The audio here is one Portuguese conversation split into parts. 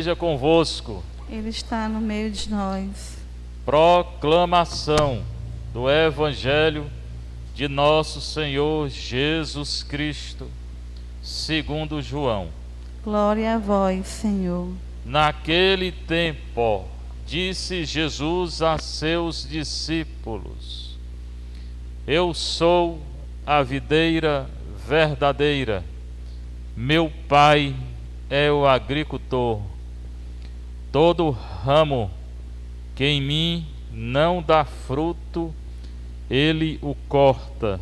Seja convosco. Ele está no meio de nós. Proclamação do Evangelho de nosso Senhor Jesus Cristo, segundo João. Glória a vós, Senhor. Naquele tempo, disse Jesus a seus discípulos: Eu sou a videira verdadeira, meu Pai é o agricultor. Todo ramo que em mim não dá fruto, ele o corta,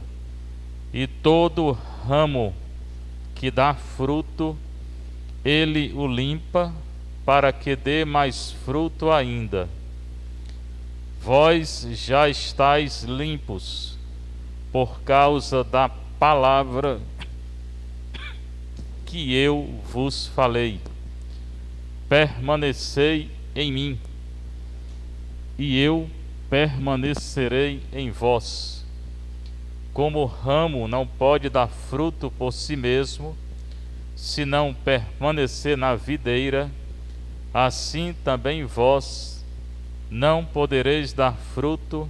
e todo ramo que dá fruto, ele o limpa, para que dê mais fruto ainda. Vós já estáis limpos, por causa da palavra que eu vos falei. Permanecei em mim, e eu permanecerei em vós. Como o ramo não pode dar fruto por si mesmo, se não permanecer na videira, assim também vós não podereis dar fruto,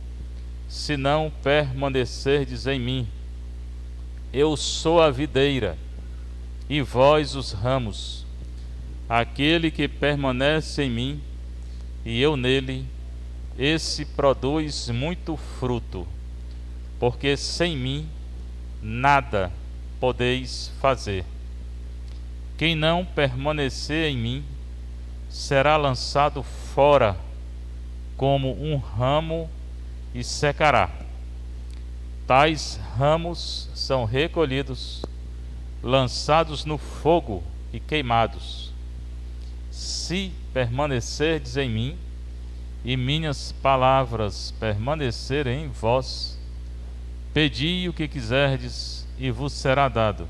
se não permanecerdes em mim. Eu sou a videira, e vós os ramos. Aquele que permanece em mim, e eu nele, esse produz muito fruto, porque sem mim nada podeis fazer. Quem não permanecer em mim, será lançado fora como um ramo e secará. Tais ramos são recolhidos, lançados no fogo e queimados. Se permanecerdes em mim, e minhas palavras permanecerem em vós, pedi o que quiserdes, e vos será dado.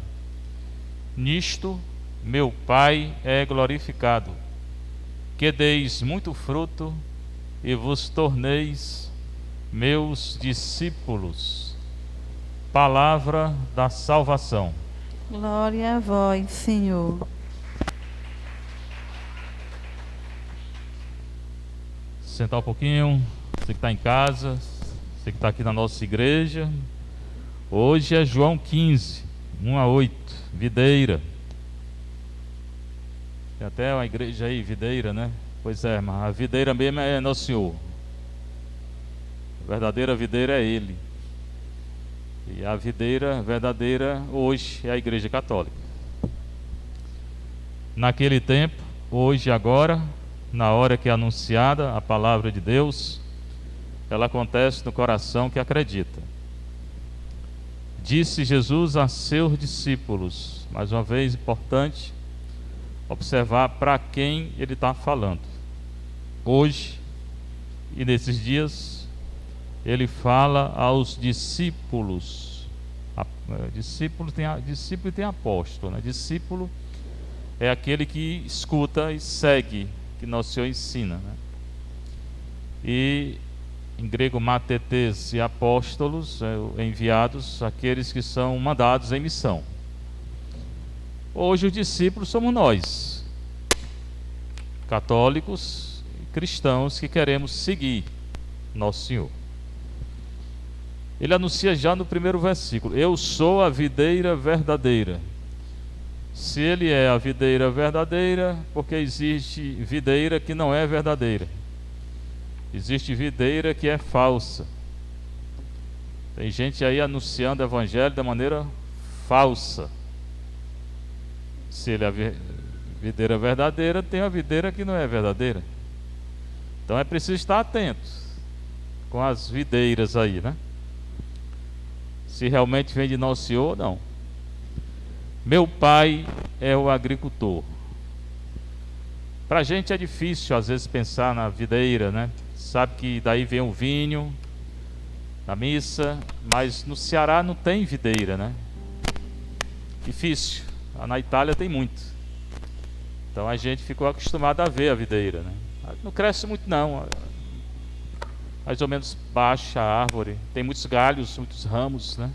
Nisto meu Pai é glorificado, que deis muito fruto, e vos torneis meus discípulos. Palavra da salvação. Glória a vós, Senhor. Sentar um pouquinho, você que está em casa, você que está aqui na nossa igreja. Hoje é João 15, 1-8, videira. Tem até uma igreja aí, videira, né? Pois é, mas a videira mesmo é Nosso Senhor. A verdadeira videira é Ele. E a videira verdadeira hoje é a Igreja Católica. Naquele tempo, hoje e agora, na hora que é anunciada a palavra de Deus, ela acontece no coração que acredita. Disse Jesus a seus discípulos, mais uma vez importante observar para quem ele está falando. Hoje e nesses dias, ele fala aos discípulos. Discípulo tem apóstolo, né? Discípulo é aquele que escuta e segue que Nosso Senhor ensina, né? E em grego matetes e apóstolos, enviados, aqueles que são mandados em missão. Hoje os discípulos somos nós, católicos e cristãos, que queremos seguir Nosso Senhor. Ele anuncia já no primeiro versículo: Eu sou a videira verdadeira. Se ele é a videira verdadeira, porque existe videira que não é verdadeira. Existe videira que é falsa. Tem gente aí anunciando o evangelho da maneira falsa. Se ele é a videira verdadeira, tem a videira que não é verdadeira. Então é preciso estar atento com as videiras aí, né? Se realmente vem de Nosso Senhor ou não. Meu Pai é o agricultor. Para a gente é difícil às vezes pensar na videira, né? Sabe que daí vem o vinho na missa, mas no Ceará não tem videira, né? Difícil. Na Itália tem muito. Então a gente ficou acostumado a ver a videira, né? Não cresce muito não. Mais ou menos baixa a árvore. Tem muitos galhos, muitos ramos, né?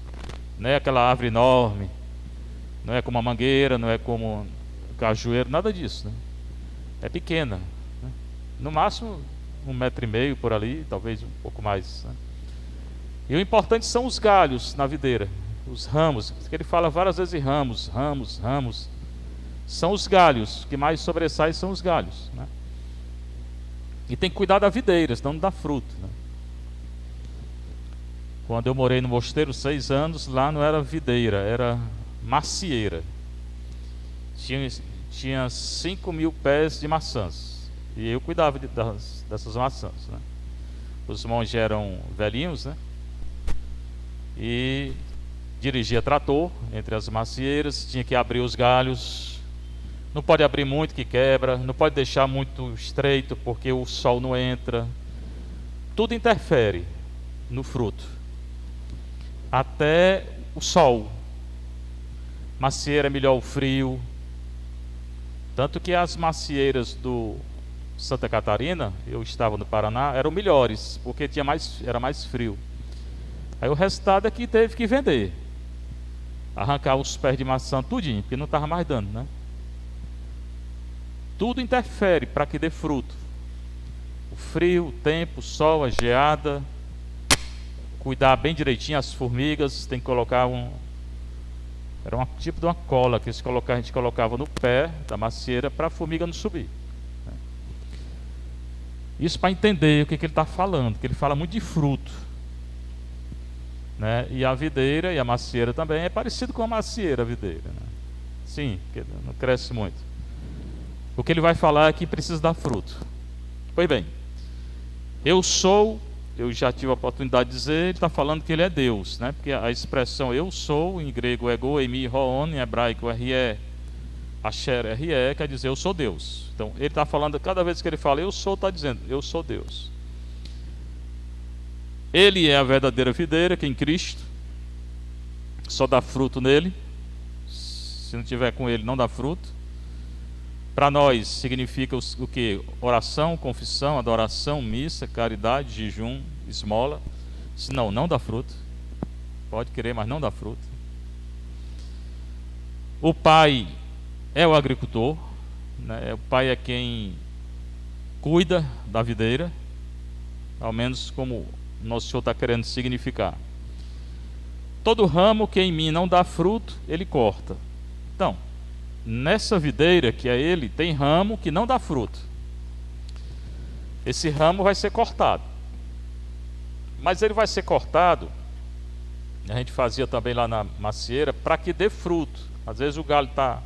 Não é aquela árvore enorme. Não é como a mangueira, não é como o cajueiro, nada disso, né? é pequena, né? No máximo 1,5 m por ali, talvez um pouco mais, né? E o importante são os galhos na videira, os ramos, porque ele fala várias vezes em ramos, ramos, ramos. São os galhos, que mais sobressaem são os galhos, né? E tem que cuidar da videira, senão não dá fruto, né? Quando eu morei no mosteiro 6 anos, lá não era videira, era macieira. Tinha 5.000 pés de maçãs, e eu cuidava dessas maçãs, né? Os monges eram velhinhos, né? E dirigia trator entre as macieiras, tinha que abrir os galhos. Não pode abrir muito que quebra, não pode deixar muito estreito porque o sol não entra. Tudo interfere no fruto. Até o sol. Macieira é melhor o frio. Tanto que as macieiras do Santa Catarina, eu estava no Paraná, eram melhores, porque era mais frio. Aí o resultado é que teve que vender. Arrancar os pés de maçã tudinho, porque não estava mais dando, né? Tudo interfere para que dê fruto. O frio, o tempo, o sol, a geada. Cuidar bem direitinho as formigas. Tem que colocar era um tipo de uma cola que a gente colocava no pé da macieira para a formiga não subir, né? Isso para entender o que ele está falando, que ele fala muito de fruto, né? E a videira e a macieira também é parecido com a macieira, a videira, né? Sim, porque não cresce muito. O que ele vai falar é que precisa dar fruto. Pois bem, eu já tive a oportunidade de dizer, ele está falando que ele é Deus, né? Porque a expressão eu sou, em grego ego, emi, roon, em hebraico rie, asher, rie, quer dizer eu sou Deus. Então ele está falando, cada vez que ele fala eu sou, está dizendo eu sou Deus. Ele é a verdadeira videira, que em Cristo só dá fruto nele. Se não tiver com ele, não dá fruto. Para nós significa o que? Oração, confissão, adoração, missa, caridade, jejum, esmola. Senão não dá fruto. Pode querer, mas não dá fruto. O pai é o agricultor, né? O pai é quem cuida da videira, ao menos como nosso Senhor está querendo significar. Todo ramo que em mim não dá fruto, ele corta. Então, nessa videira que é ele, tem ramo que não dá fruto. Esse ramo vai ser cortado. Mas ele vai ser cortado, a gente fazia também lá na macieira, para que dê fruto. Às vezes o galho está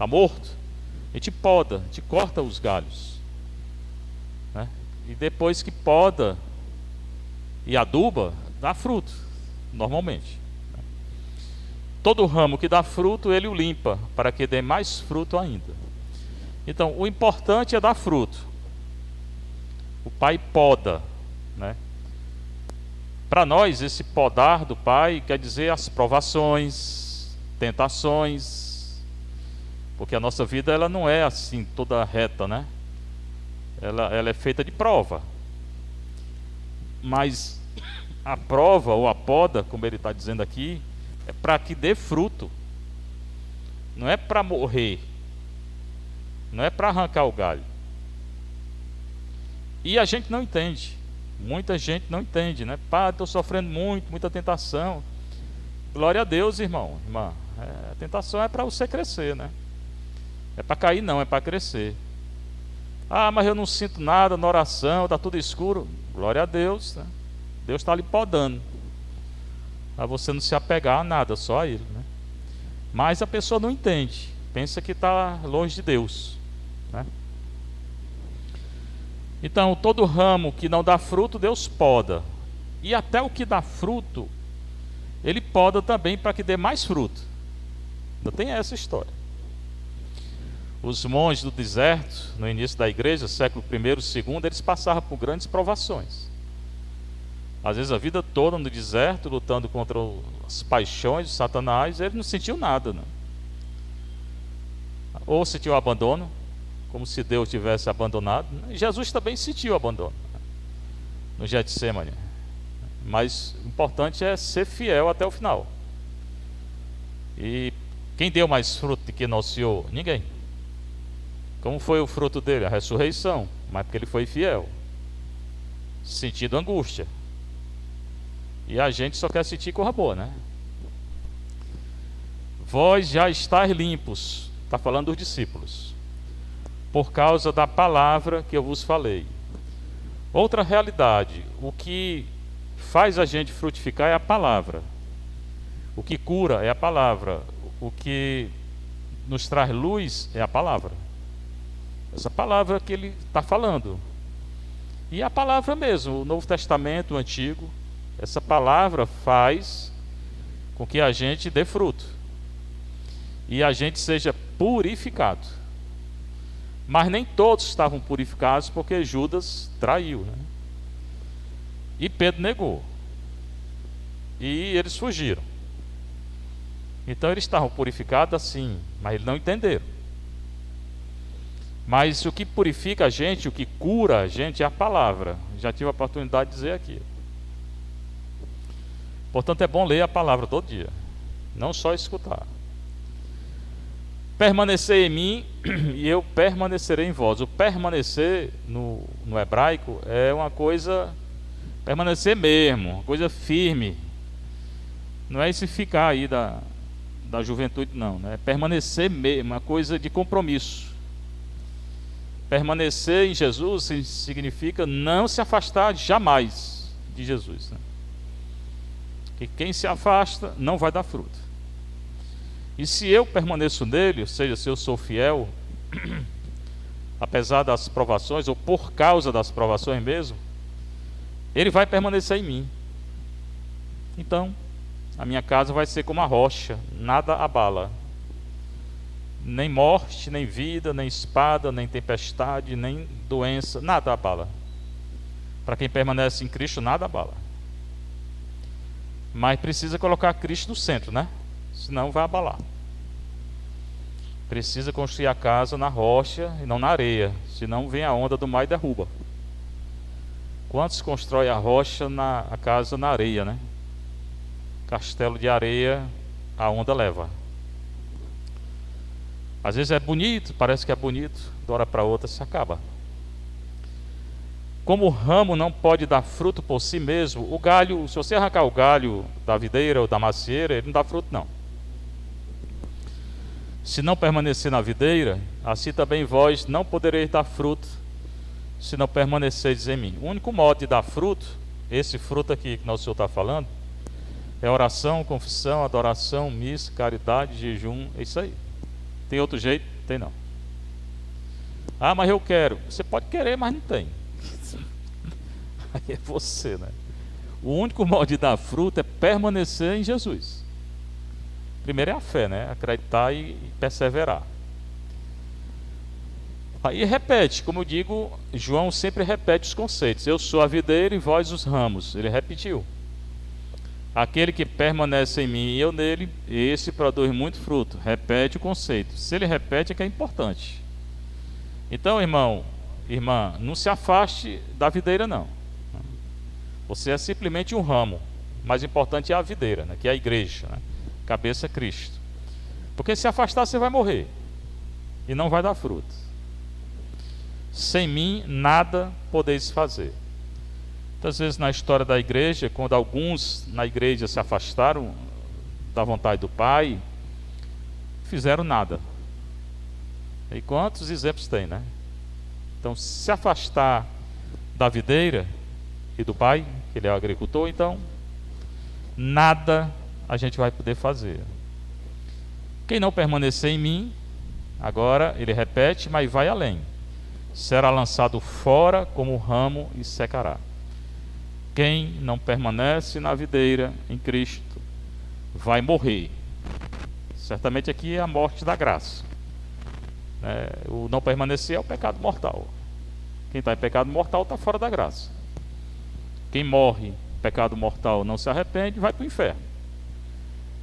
morto, a gente poda, a gente corta os galhos, né? E depois que poda e aduba, dá fruto, normalmente. Todo ramo que dá fruto, ele o limpa, para que dê mais fruto ainda. Então, o importante é dar fruto. O pai poda, né? Para nós, esse podar do pai quer dizer as provações, tentações, porque a nossa vida ela não é assim toda reta, né? Ela é feita de prova. Mas a prova ou a poda, como ele está dizendo aqui, é para que dê fruto. Não é para morrer. Não é para arrancar o galho. E a gente não entende. Muita gente não entende, né? Pá, estou sofrendo muita tentação. Glória a Deus, irmão, irmã. A tentação é para você crescer, né? É para cair não, é para crescer. Ah, mas eu não sinto nada na oração, está tudo escuro. Glória a Deus, né? Deus está lhe podando, para você não se apegar a nada, só a Ele, né? Mas a pessoa não entende, pensa que está longe de Deus, né? Então, todo ramo que não dá fruto, Deus poda. E até o que dá fruto, Ele poda também para que dê mais fruto. Ainda tem essa história. Os monges do deserto, no início da igreja, século I, II, eles passavam por grandes provações. Às vezes a vida toda no deserto, lutando contra as paixões de Satanás, ele não sentiu nada, né? Ou sentiu abandono, como se Deus tivesse abandonado. Jesus também sentiu abandono, né? No Getsemane. Mas o importante é ser fiel até o final. E quem deu mais fruto do que nosso Senhor? Ninguém. Como foi o fruto dele? A ressurreição, mas porque ele foi fiel, sentindo angústia. E a gente só quer sentir coisa boa, né? Vós já estáis limpos, está falando dos discípulos, por causa da palavra que eu vos falei. Outra realidade, o que faz a gente frutificar é a palavra. O que cura é a palavra. O que nos traz luz é a palavra. Essa palavra que ele está falando. E a palavra mesmo, o Novo Testamento, o Antigo, essa palavra faz com que a gente dê fruto. E a gente seja purificado. Mas nem todos estavam purificados porque Judas traiu, né? E Pedro negou. E eles fugiram. Então eles estavam purificados assim, mas eles não entenderam. Mas o que purifica a gente, o que cura a gente é a palavra. Já tive a oportunidade de dizer aqui. Portanto, é bom ler a palavra todo dia, não só escutar. Permanecer em mim e eu permanecerei em vós. O permanecer no hebraico é uma coisa, permanecer mesmo, uma coisa firme. Não é esse ficar aí da juventude, não, né? É permanecer mesmo, uma coisa de compromisso. Permanecer em Jesus significa não se afastar jamais de Jesus, né? Que quem se afasta não vai dar fruto. E se eu permaneço nele, ou seja, se eu sou fiel, apesar das provações, ou por causa das provações mesmo, ele vai permanecer em mim. Então, a minha casa vai ser como a rocha, nada abala. Nem morte, nem vida, nem espada, nem tempestade, nem doença, nada abala. Para quem permanece em Cristo, nada abala. Mas precisa colocar Cristo no centro, né? Senão vai abalar. Precisa construir a casa na rocha e não na areia, senão vem a onda do mar e derruba. Quantos constroem a rocha, a casa na areia, né? Castelo de areia, a onda leva. Às vezes é bonito, parece que é bonito, de hora para outra se acaba. Como o ramo não pode dar fruto por si mesmo, o galho, se você arrancar o galho da videira ou da macieira, ele não dá fruto não. Se não permanecer na videira, assim também vós não podereis dar fruto, se não permanecerdes em mim. O único modo de dar fruto, esse fruto aqui que nosso Senhor está falando, é oração, confissão, adoração, missa, caridade, jejum, é isso aí. Tem outro jeito? Tem não. Ah, mas eu quero. Você pode querer, mas não tem. Aí é você, né? O único modo de dar fruto é permanecer em Jesus. Primeiro é a fé, né? Acreditar e perseverar. Aí repete, como eu digo, João sempre repete os conceitos. Eu sou a videira e vós os ramos. Ele repetiu. Aquele que permanece em mim e eu nele, esse produz muito fruto. Repete o conceito. Se ele repete é que é importante. Então, irmão, irmã, não se afaste da videira não. Você é simplesmente um ramo. O mais importante é a videira, né? Que é a igreja, né? Cabeça é Cristo. Porque se afastar você vai morrer e não vai dar fruto. Sem mim nada podeis fazer. Muitas vezes na história da igreja, quando alguns na igreja se afastaram da vontade do Pai, fizeram nada. E quantos exemplos tem, né? Então, se afastar da videira e do Pai, que ele é o agricultor, então nada a gente vai poder fazer. Quem não permanecer em mim, agora ele repete, mas vai além. Será lançado fora como ramo e secará. Quem não permanece na videira em Cristo vai morrer. Certamente aqui é a morte da graça. O não permanecer é o pecado mortal. Quem está em pecado mortal está fora da graça. Quem morre em pecado mortal não se arrepende, vai para o inferno.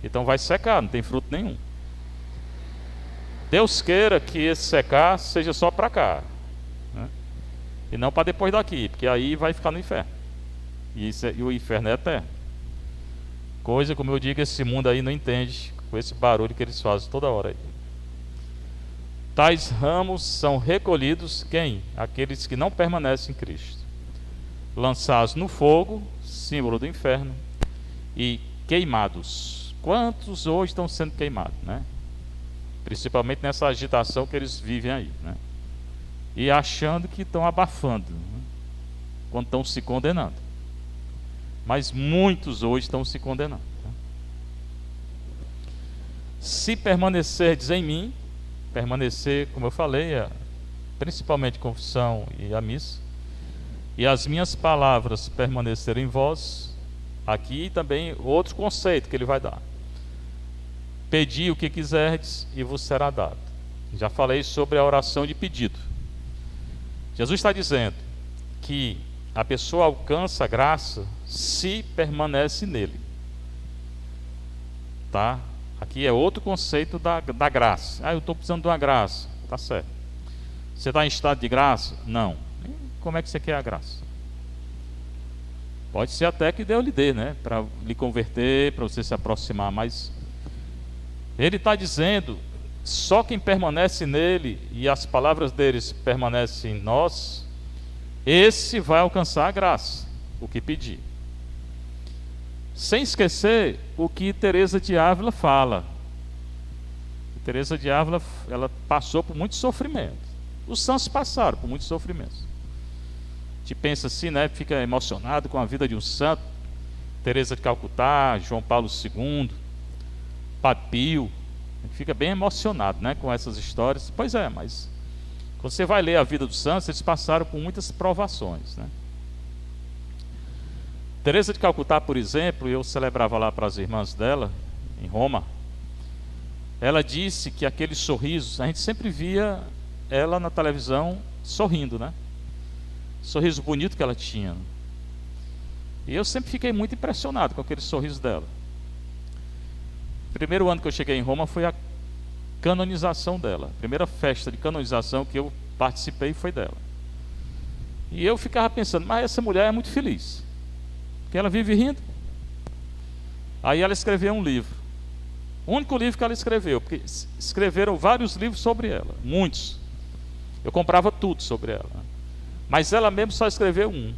Então vai secar, não tem fruto nenhum. Deus queira que esse secar seja só para cá, né? E não para depois daqui, porque aí vai ficar no inferno. E o inferno é eterno. Coisa, como eu digo, esse mundo aí não entende com esse barulho que eles fazem toda hora aí. tais ramos são recolhidos, quem? Aqueles que não permanecem em Cristo. Lançados no fogo, símbolo do inferno, e queimados. Quantos hoje estão sendo queimados, né? Principalmente nessa agitação que eles vivem aí, né? E achando que estão abafando, né? Quando estão se condenando. Mas muitos hoje estão se condenando, né? Se permanecerdes em mim, permanecer, como eu falei, principalmente confissão e a missa, e as minhas palavras permanecerem em vós, aqui também outro conceito que ele vai dar. Pedi o que quiserdes e vos será dado. Já falei sobre a oração de pedido. Jesus está dizendo que a pessoa alcança a graça se permanece nele. Tá? Aqui é outro conceito da graça. Eu estou precisando de uma graça. Tá certo. Você está em estado de graça? Não. Como é que você quer a graça? Pode ser até que Deus lhe dê, né? Para lhe converter, para você se aproximar. Mas ele está dizendo, só quem permanece nele e as palavras deles permanecem em nós, esse vai alcançar a graça, o que pedir. Sem esquecer o que Teresa de Ávila fala. Teresa de Ávila, ela passou por muito sofrimento. Os santos passaram por muitos sofrimentos. A gente pensa assim, né? Fica emocionado com a vida de um santo. Teresa de Calcutá, João Paulo II, Padre Pio. Fica bem emocionado, né, com essas histórias. Pois é, mas quando você vai ler a vida dos santos, eles passaram por muitas provações, né? Teresa de Calcutá, por exemplo, eu celebrava lá para as irmãs dela, em Roma. Ela disse que aqueles sorrisos, a gente sempre via ela na televisão sorrindo, né? Sorriso bonito que ela tinha. E eu sempre fiquei muito impressionado com aquele sorriso dela. O primeiro ano que eu cheguei em Roma foi a canonização dela. A primeira festa de canonização que eu participei foi dela. E eu ficava pensando, mas essa mulher é muito feliz, porque ela vive rindo. Aí ela escreveu um livro. O único livro que ela escreveu, porque escreveram vários livros sobre ela, muitos. Eu comprava tudo sobre ela. Mas ela mesmo só escreveu um.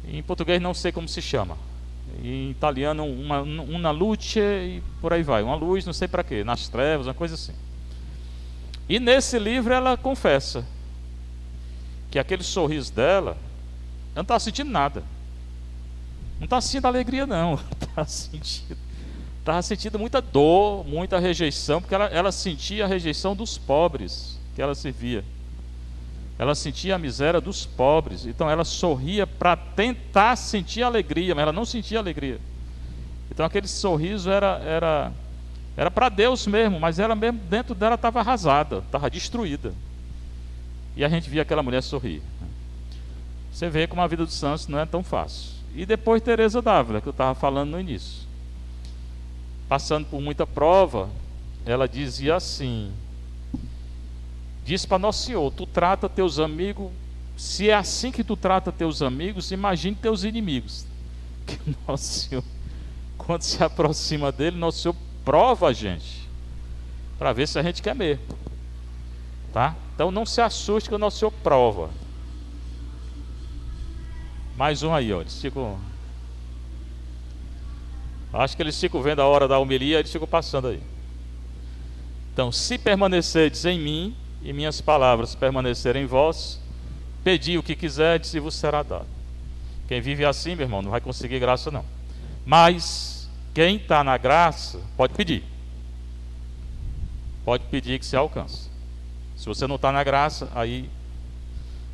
Em português não sei como se chama. Em italiano, una luce e por aí vai. Uma luz, não sei para quê, nas trevas, uma coisa assim. E nesse livro ela confessa que aquele sorriso dela, ela não está sentindo nada. Não está sentindo alegria, não. Estava sentindo muita dor, muita rejeição, porque ela sentia a rejeição dos pobres que ela servia. Ela sentia a miséria dos pobres. Então ela sorria para tentar sentir alegria, mas ela não sentia alegria. Então aquele sorriso era para Deus mesmo, mas ela mesmo dentro dela estava arrasada, estava destruída. E a gente via aquela mulher sorrir. Você vê como a vida dos santos não é tão fácil. E depois Teresa d'Ávila, que eu estava falando no início. Passando por muita prova, ela dizia assim: diz para Nosso Senhor, tu trata teus amigos, se é assim que tu trata teus amigos, imagine teus inimigos. Que Nosso Senhor, quando se aproxima dele, Nosso Senhor prova a gente, para ver se a gente quer mesmo. Tá? Então não se assuste que o Nosso Senhor prova. Mais um aí, ó. Eles ficam... Acho que eles ficam vendo a hora da homilia, eles ficam passando aí. Então, se permanecerdes em mim e minhas palavras permanecerem em vós, pedi o que quiserdes e vos será dado. Quem vive assim, meu irmão, não vai conseguir graça não. Mas quem está na graça pode pedir. Pode pedir que se alcance. Se você não está na graça, aí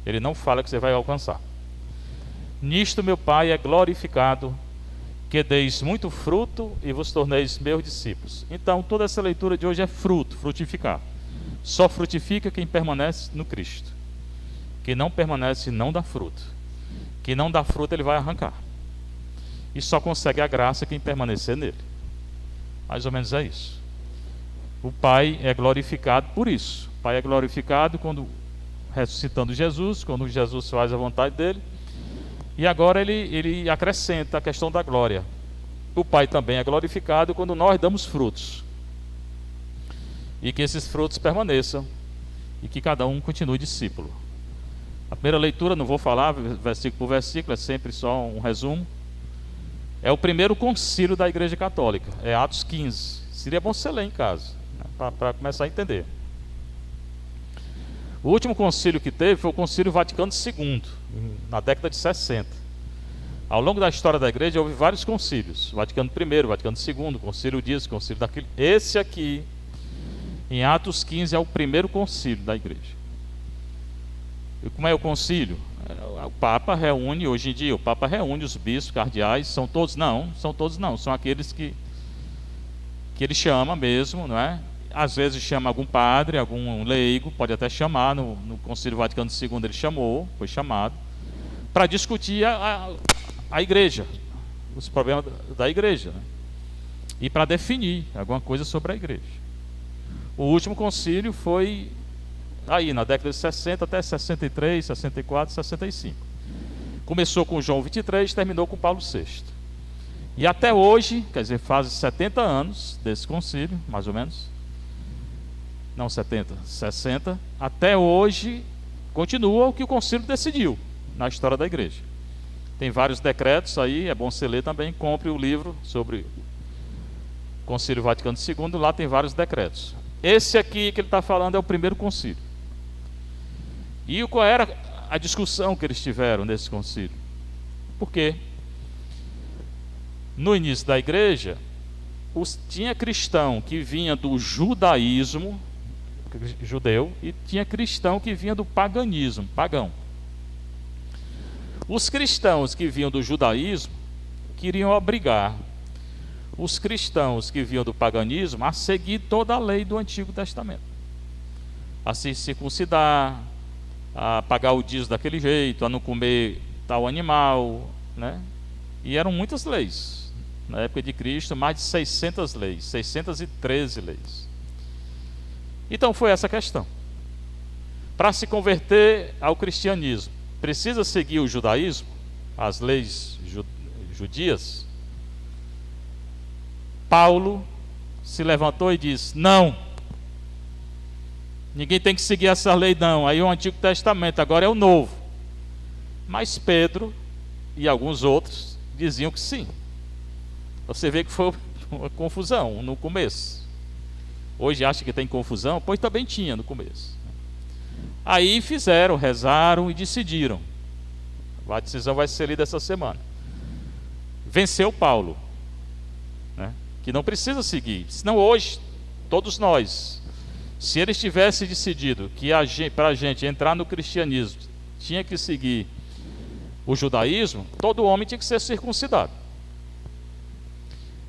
ele não fala que você vai alcançar. Nisto meu Pai é glorificado, que deis muito fruto e vos torneis meus discípulos. Então toda essa leitura de hoje é fruto, frutificar. Só frutifica quem permanece no Cristo. Quem não permanece não dá fruto. Quem não dá fruto ele vai arrancar. E só consegue a graça quem permanecer nele. Mais ou menos é isso. O Pai é glorificado por isso. O Pai é glorificado quando ressuscitando Jesus, quando Jesus faz a vontade dele. E agora ele acrescenta a questão da glória. O Pai também é glorificado quando nós damos frutos. e que esses frutos permaneçam e que cada um continue discípulo. A primeira leitura, não vou falar versículo por versículo, é sempre só um resumo. É o primeiro concílio da Igreja Católica, é Atos 15. Seria bom você ler em casa, né, para começar a entender. O último concílio que teve foi o Concílio Vaticano II, na década de 60. Ao longo da história da Igreja houve vários concílios, Vaticano I, Vaticano II, Concílio disso, Concílio daquilo. Esse aqui, em Atos 15, é o primeiro concílio da Igreja. E como é o concílio? O Papa reúne, hoje em dia, o Papa reúne os bispos, cardeais, são todos não, são aqueles que ele chama mesmo, não é? Às vezes chama algum padre, algum leigo, pode até chamar, no Concílio Vaticano II ele chamou, foi chamado, para discutir a igreja, os problemas da igreja, né? E para definir alguma coisa sobre a igreja. O último concílio foi aí na década de 60 até 63, 64, 65. Começou com João 23, terminou com Paulo VI. E até hoje, quer dizer, faz 70 anos desse concílio, mais ou menos. Não 70, 60. Até hoje continua o que o concílio decidiu na história da igreja. Tem vários decretos aí, é bom você ler também. Compre o livro sobre o Concílio Vaticano II, lá tem vários decretos. Esse aqui que ele está falando é o primeiro concílio. E qual era a discussão que eles tiveram nesse concílio? Por quê? No início da igreja, tinha cristão que vinha do judaísmo, judeu, e tinha cristão que vinha do paganismo, pagão. Os cristãos que vinham do judaísmo queriam obrigar os cristãos que vinham do paganismo a seguir toda a lei do Antigo Testamento, a se circuncidar, a pagar o dízimo daquele jeito, a não comer tal animal, né? E eram muitas leis. Na época de Cristo, mais de 600 leis, 613 leis. Então foi essa a questão. Para se converter ao cristianismo, precisa seguir o judaísmo, as leis judias? Paulo se levantou e disse: não, ninguém tem que seguir essa lei não, aí é o Antigo Testamento, agora é o Novo. Mas Pedro e alguns outros diziam que sim. Você vê que foi uma confusão no começo. Hoje acha que tem confusão? Pois também tinha no começo. Aí fizeram, rezaram e decidiram. A decisão vai ser lida essa semana. Venceu Paulo, né? Que não precisa seguir. Senão hoje, todos nós, se eles tivessem decidido que para a gente entrar no cristianismo tinha que seguir o judaísmo, todo homem tinha que ser circuncidado.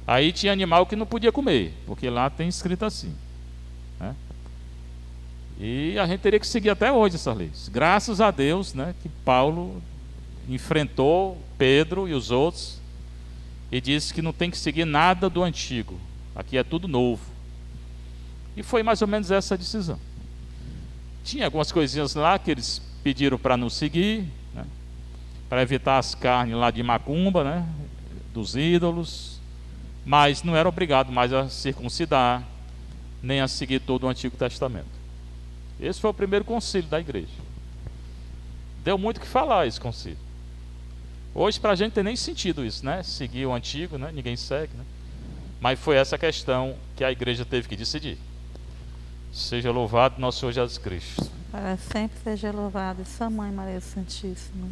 Aí tinha animal que não podia comer, porque lá tem escrito assim, né? E a gente teria que seguir até hoje essas leis. Graças a Deus, né, que Paulo enfrentou Pedro e os outros e disse que não tem que seguir nada do antigo, aqui é tudo novo. E foi mais ou menos essa a decisão. Tinha algumas coisinhas lá que eles pediram para não seguir, né, para evitar as carnes lá de macumba, né, dos ídolos, mas não era obrigado mais a circuncidar, nem a seguir todo o Antigo Testamento. Esse foi o primeiro concílio da igreja. Deu muito o que falar esse concílio. Hoje para a gente não tem nem sentido isso, né? Seguir o antigo, né? Ninguém segue, né? Mas foi essa questão que a igreja teve que decidir. Seja louvado nosso Senhor Jesus Cristo. Para sempre seja louvado, Sua Mãe Maria Santíssima.